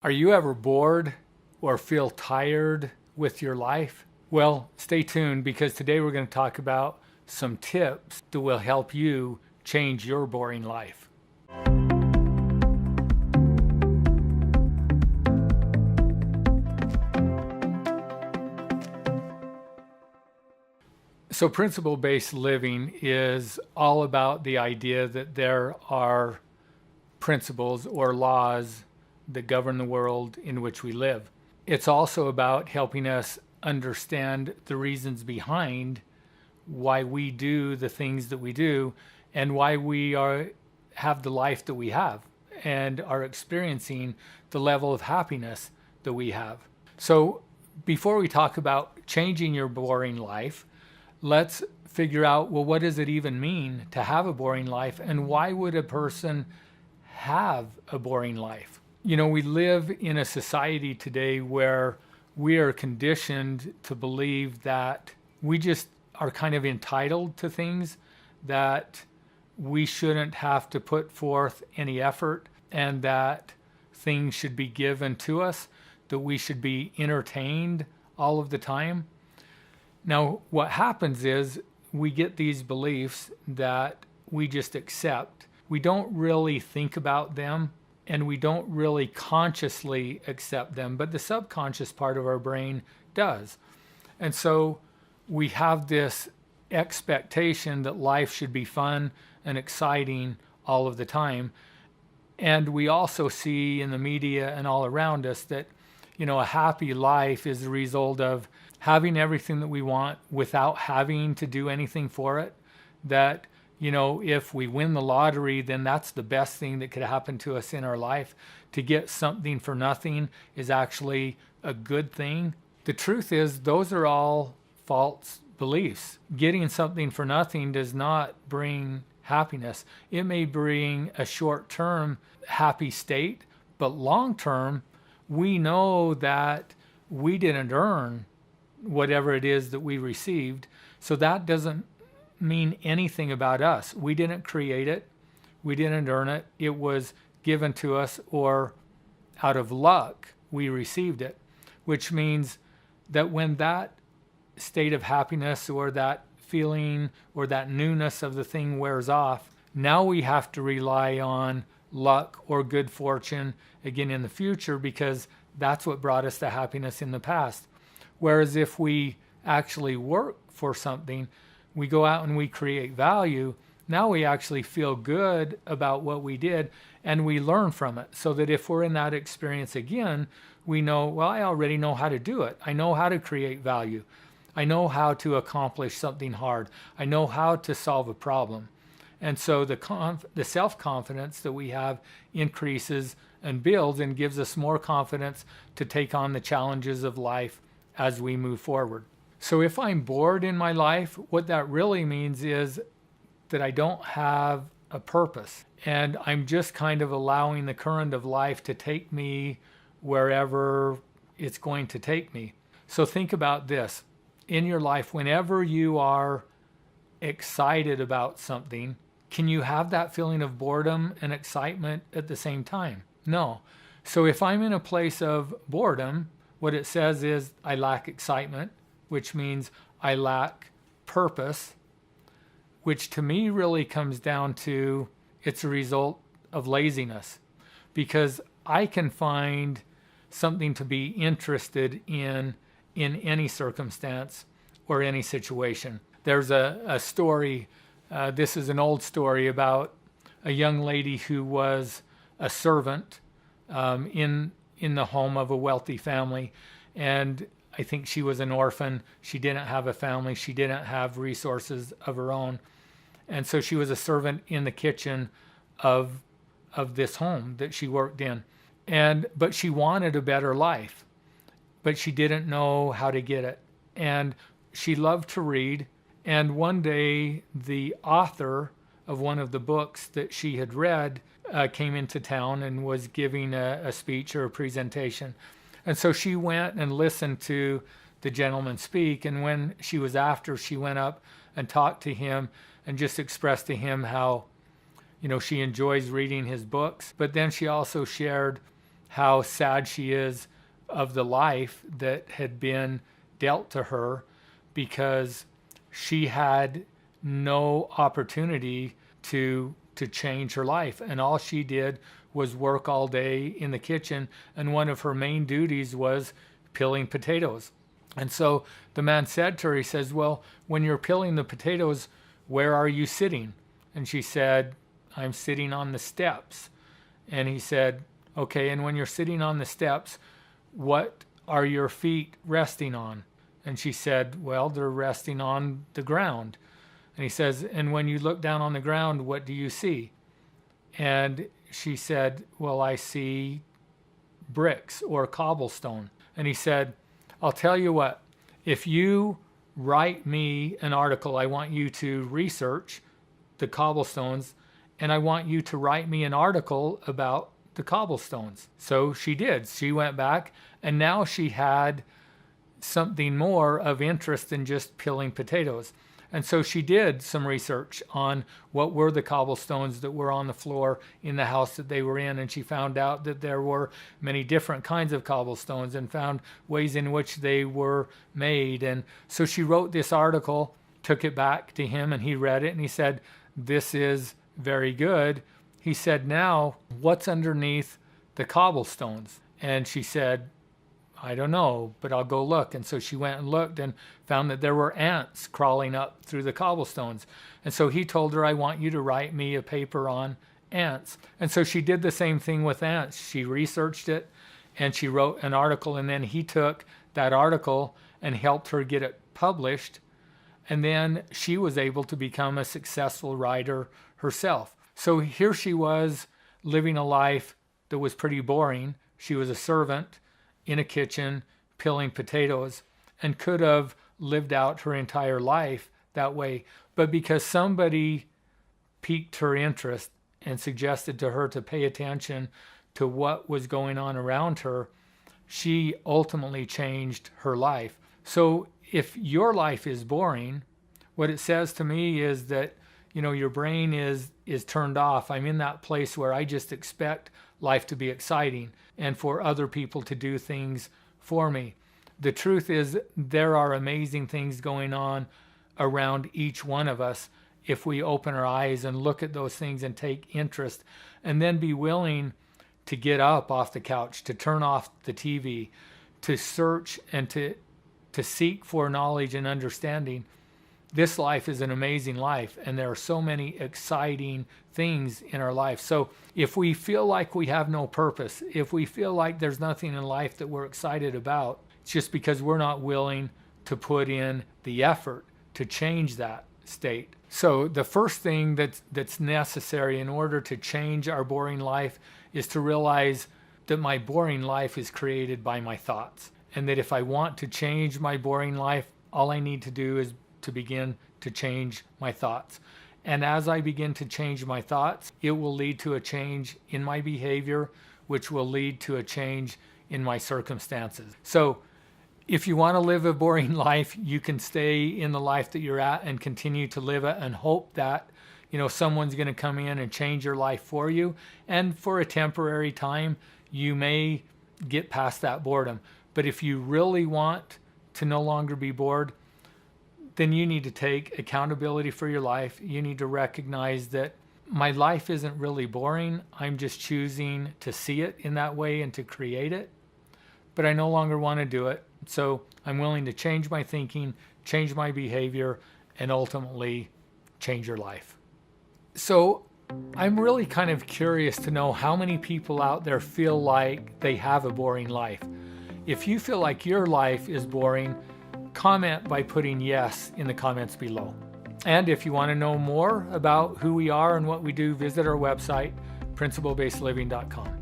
Are you ever bored or feel tired with your life? Well, stay tuned because today we're going to talk about some tips that will help you change your boring life. So principle-based living is all about the idea that there are principles or laws that govern the world in which we live. It's also about helping us understand the reasons behind why we do the things that we do and why we have the life that we have and are experiencing the level of happiness that we have. So before we talk about changing your boring life, let's figure out, well, what does it even mean to have a boring life, and why would a person have a boring life? You know, we live in a society today where we are conditioned to believe that we just are kind of entitled to things, that we shouldn't have to put forth any effort, and that things should be given to us, that we should be entertained all of the time. Now, what happens is we get these beliefs that we just accept. We don't really think about them, and we don't really consciously accept them, but the subconscious part of our brain does. And so we have this expectation that life should be fun and exciting all of the time. And we also see in the media and all around us that, you know, a happy life is the result of having everything that we want without having to do anything for it. That, you know, if we win the lottery, then that's the best thing that could happen to us in our life. To get something for nothing is actually a good thing. The truth is, those are all false beliefs. Getting something for nothing does not bring happiness. It may bring a short-term happy state, but long-term, we know that we didn't earn whatever it is that we received. So that doesn't mean anything about us. We didn't create it. We didn't earn it. It was given to us, or out of luck, we received it, which means that when that state of happiness or that feeling or that newness of the thing wears off, now we have to rely on luck or good fortune again in the future, because that's what brought us the happiness in the past. Whereas if we actually work for something, we go out and we create value, now we actually feel good about what we did and we learn from it. So that if we're in that experience again, we know, well, I already know how to do it. I know how to create value. I know how to accomplish something hard. I know how to solve a problem. And so the self-confidence that we have increases and builds and gives us more confidence to take on the challenges of life as we move forward. So if I'm bored in my life, what that really means is that I don't have a purpose, and I'm just kind of allowing the current of life to take me wherever it's going to take me. So think about this. In your life, whenever you are excited about something, can you have that feeling of boredom and excitement at the same time? No. So if I'm in a place of boredom, what it says is I lack excitement, which means I lack purpose, which to me really comes down to it's a result of laziness, because I can find something to be interested in any circumstance or any situation. There's a story, this is an old story about a young lady who was a servant in the home of a wealthy family, and I think she was an orphan. She didn't have a family. She didn't have resources of her own. And so she was a servant in the kitchen of this home that she worked in. But she wanted a better life, but she didn't know how to get it. And she loved to read. And one day the author of one of the books that she had read came into town and was giving a speech or a presentation. And so she went and listened to the gentleman speak. And when she was after, she went up and talked to him and just expressed to him how, you know, she enjoys reading his books. But then she also shared how sad she is of the life that had been dealt to her because she had no opportunity to change her life. And all she did was work all day in the kitchen. And one of her main duties was peeling potatoes. And so the man said to her, he says, well, when you're peeling the potatoes, where are you sitting? And she said, I'm sitting on the steps. And he said, okay, and when you're sitting on the steps, what are your feet resting on? And she said, well, they're resting on the ground. And he says, and when you look down on the ground, what do you see? And she said, well, I see bricks or cobblestone. And he said, I'll tell you what, if you write me an article, I want you to research the cobblestones, and I want you to write me an article about the cobblestones. So she did. She went back, and now she had something more of interest than just peeling potatoes. And so she did some research on what were the cobblestones that were on the floor in the house that they were in. And she found out that there were many different kinds of cobblestones and found ways in which they were made. And so she wrote this article, took it back to him, and he read it and he said, this is very good. He said, now what's underneath the cobblestones? And she said, I don't know, but I'll go look. And so she went and looked and found that there were ants crawling up through the cobblestones. And so he told her, I want you to write me a paper on ants. And so she did the same thing with ants. She researched it and she wrote an article, and then he took that article and helped her get it published. And then she was able to become a successful writer herself. So here she was living a life that was pretty boring. She was a servant in a kitchen peeling potatoes and could have lived out her entire life that way. But because somebody piqued her interest and suggested to her to pay attention to what was going on around her, she ultimately changed her life. So if your life is boring, what it says to me is that, you know, your brain is turned off. I'm in that place where I just expect life to be exciting and for other people to do things for me. The truth is there are amazing things going on around each one of us if we open our eyes and look at those things and take interest, and then be willing to get up off the couch, to turn off the TV, to search and to seek for knowledge and understanding. This life is an amazing life, and there are so many exciting things in our life. So if we feel like we have no purpose, if we feel like there's nothing in life that we're excited about, it's just because we're not willing to put in the effort to change that state. So the first thing that's necessary in order to change our boring life is to realize that my boring life is created by my thoughts, and that if I want to change my boring life, all I need to do is to begin to change my thoughts. And as I begin to change my thoughts, it will lead to a change in my behavior, which will lead to a change in my circumstances. So if you want to live a boring life, you can stay in the life that you're at and continue to live it and hope that, you know, someone's going to come in and change your life for you. And for a temporary time, you may get past that boredom. But if you really want to no longer be bored, then you need to take accountability for your life. You need to recognize that my life isn't really boring. I'm just choosing to see it in that way and to create it. But I no longer want to do it. So I'm willing to change my thinking, change my behavior, and ultimately change your life. So I'm really kind of curious to know how many people out there feel like they have a boring life. If you feel like your life is boring, comment by putting yes in the comments below. And if you want to know more about who we are and what we do, visit our website, principlebasedliving.com.